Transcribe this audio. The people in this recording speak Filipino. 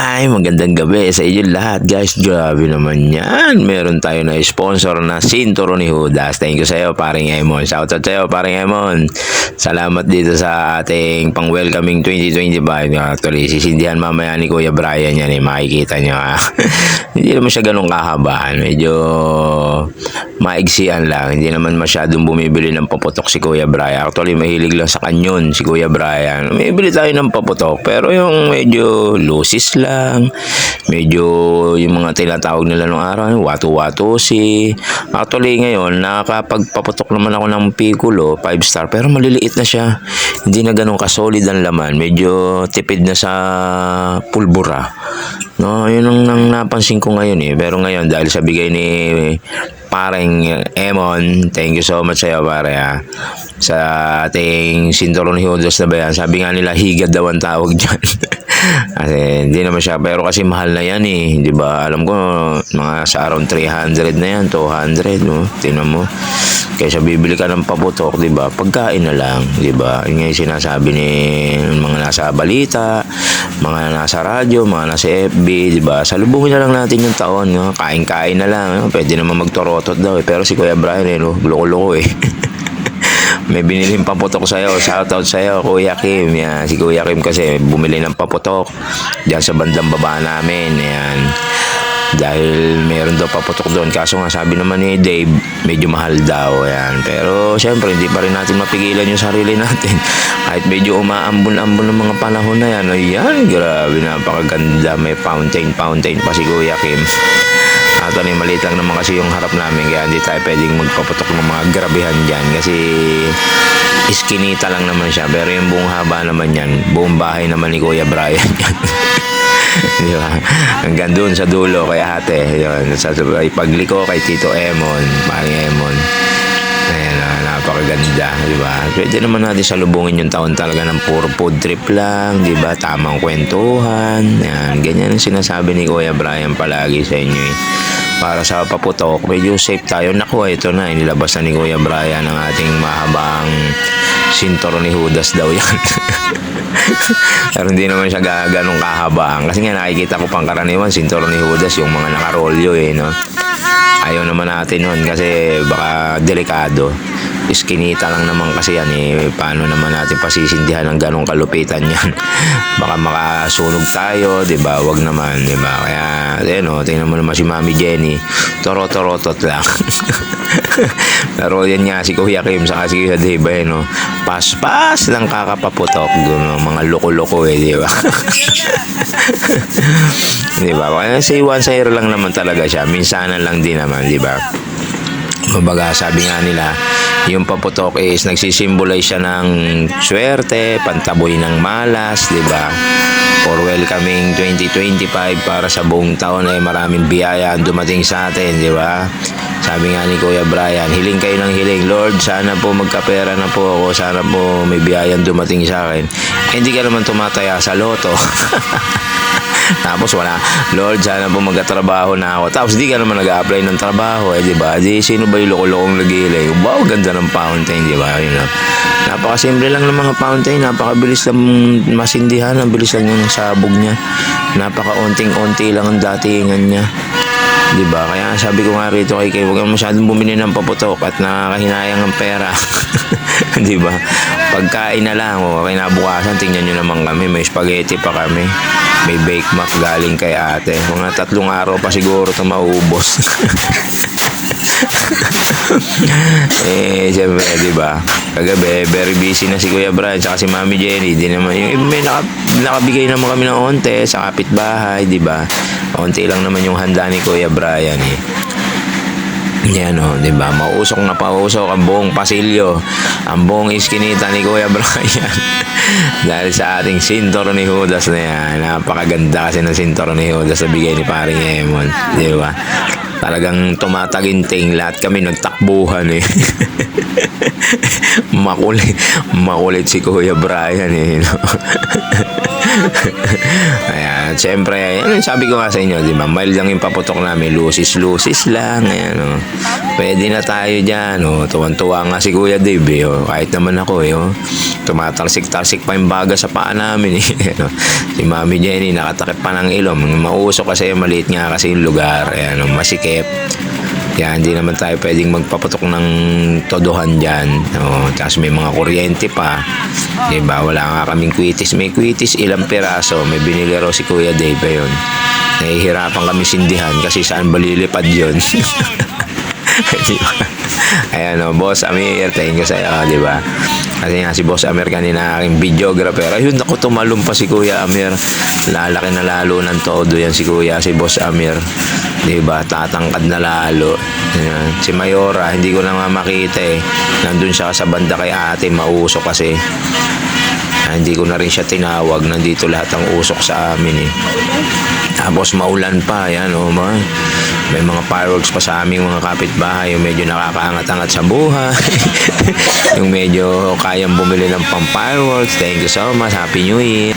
Ay, magandang gabi sa inyo lahat, guys. Grabe naman yan. Meron tayo na sponsor na Sinturo ni Judas. Thank you sa iyo, paring Emon. Shoutout sa iyo, paring Emon. Salamat dito sa ating pang-welcoming 2025. Actually, sisindihan mamaya ni Kuya Brian yan eh. Makikita nyo ha. Hindi naman siya ganun kahabaan. Medyo maigsian lang. Hindi naman masyadong bumibili ng paputok si Kuya Brian. Actually, mahilig lang sa kanyon si Kuya Brian. May bili tayo ng paputok. Pero yung medyo lucis lang. Medyo yung mga tinatawag nila nung araw, watu-watu si. Actually ngayon, nakakapagpaputok naman ako ng Piccolo 5-star pero maliliit na siya. Hindi na ganun kasolid ang laman. Medyo tipid na sa pulbura. No, yun ang napansin ko ngayon eh. Pero ngayon dahil sa bigay ni pareng Emon, thank you so much sa iyo pare ha. Sa ating Sinturo ni Judas na ba yan? Sabi nga nila higad daw ang tawag dyan. Kasi hindi naman siya, pero kasi mahal na yan eh, di ba? Alam ko mga sa around 300 na yan, 200, no? Tingnan mo. Kaysa bibili ka ng paputok, di ba? Pagkain na lang, di ba? Yun nga yung sinasabi ni mga nasa balita, mga nasa radyo, mga nasa FB, di ba? Salubungin na lang natin yung taon, no? Kain-kain na lang, no? Pwede naman magtorotot daw eh. Pero si Kuya Brian eh, no? Loko-loko eh. May biniling paputok sa'yo. Shoutout sa'yo, Kuya Kim. Yan. Si Kuya Kim kasi bumili ng paputok diyan sa bandang baba namin. Yan. Dahil meron daw paputok doon. Kaso nga sabi naman ni Dave, medyo mahal daw. Yan. Pero syempre, hindi pa rin natin mapigilan yung sarili natin. Kahit medyo umaambon-ambon ng mga panahon na yan. Ayan, grabe, napakaganda. May fountain pa si Kuya Kim. Actually, maliit lang naman kasi yung harap namin kaya hindi tayo pwedeng magpaputok ng mga grabehan dyan kasi iskinita lang naman siya pero yung buong haba naman yan buong bahay naman ni Kuya Brian yan. Di ba? Hanggang doon sa dulo kay ate yun, sa pagliko kay Tito Emon, Paring Emon. Ayan, napakaganda, di ba? Pwede naman natin salubungin yung taon talaga ng puro food trip lang, di ba? Tamang kwentuhan. Ayan, ganyan ang sinasabi ni Kuya Brian palagi sa inyo eh. Para sa paputok, medyo safe tayo. Naku, ito na, inilabas na ni Kuya Brian ang ating mahabang Sinturo ni Judas daw yan. Pero hindi naman siya ganong kahabaan. Kasi nga nakikita ko pang karaniwan, Sinturo ni Judas, yung mga nakarolyo eh, no? Ayaw naman natin nun kasi baka delikado. Iskinita lang naman kasi yan eh. Paano naman natin pasisindihan ng ganong kalupitan yan? Baka makasunog tayo, di ba? Wag naman, di ba? Kaya, tingnan mo naman si Mami Jenny. Toro-torotot lang. Pero yan nga si Kuya Kim saka si Kuya Dave eh, no? Pas-pas lang kakapaputok doon, mga loko-loko eh, di ba? Di ba? Kaya si Juan Sairo lang naman talaga siya. Minsanan lang din naman, di ba? Mabaga, sabi nga nila, yung paputok is nagsisimbolize siya ng swerte, pantaboy ng malas, di ba? For welcoming 2025 para sa buong taon ay maraming biyaya ang dumating sa atin, di ba? Sabi nga ni Kuya Brian, hiling kayo ng hiling. Lord, sana po magkapera na po ako. Sana po may biyayang dumating sa akin. Hindi ka naman tumataya sa loto. Tapos wala, Lord, sana po magkatrabaho na ako. Tapos di ka naman nag-a-apply ng trabaho, eh, di ba? Di, sino ba yung loko-lokong nagiling? Wow, ganda ng fountain, di ba? Yun, napakasimple lang ng mga fountain, napakabilis lang masindihan, ang bilis lang yung sabog niya. Napaka-unting-unti lang ang datingan niya. Di ba? Kaya sabi ko nga rito kay Kay, huwag kang masyadong bumili ng paputok at nakakahinayang ang pera. Di ba? Pagkain na lang, o kinabukasan, tingnan nyo naman kami, may spaghetti pa kami. May bake mac galing kay ate. Mga 3 araw pa siguro ito maubos. Eh, siyempre, di ba? Kagabi, very busy na si Kuya Brian saka si Mami Jenny. Di naman, yung may nakabigay naman kami ng onte sa kapitbahay, di ba? Onti lang naman yung handa ni Kuya Brian eh. Yan o, di ba? Mausok na pausok ang buong pasilyo, ang buong iskinita ni Kuya Brian. Dahil sa ating Sinturo ni Judas na yan. Napakaganda kasi ng Sinturo ni Judas sa bigay ni Paring Emon, di ba? Talagang tumataginting. Lahat kami nagtakbuhan eh. Makulit si Kuya Brian eh. No? Ayan, siyempre, yan, sabi ko nga sa inyo, di ba? Mild lang yung paputok namin, lusis lang, ayan, oh. Pwede na tayo dyan, oh. Tuwan-tuwa nga si Kuya Dave, eh, oh. Kahit naman ako, eh, oh. Tumatalsik-talsik pa yung baga sa paa namin, eh. Si Mami Jenny, nakatakip pa ng ilong. Mausok kasi, maliit nga kasi yung lugar, ayan, oh. Masikip. Kaya hindi naman tayo pwedeng magpaputok ng todohan dyan. O, tapos may mga kuryente pa. Diba? Wala nga kaming kwitis. May kwitis, ilang piraso. May binili raw si Kuya Dave yun. Nahihirapan kami sindihan kasi saan balilipad yun. Diba? Ayan o, Boss Amir, thank you sa'yo, diba? Kasi nga si Boss Amir kanina aking videographer. Ayun, ako tumalong pa si Kuya Amir. Lalaki na lalo ng todo yan si Kuya, si Boss Amir. Diba? Tatangkad na lalo. Ayan. Si Mayora, hindi ko na nga makita eh. Nandun siya sa banda kay ate, mausok kasi. Hindi ko na rin siya tinawag. Nandito lahat ang usok sa amin eh. Tapos maulan pa, yan o. May mga fireworks pa sa aming mga kapitbahay. Yung medyo nakakaangat-angat sa buhay. Yung medyo kayang bumili ng pang fireworks. Thank you so much. Happy New Year.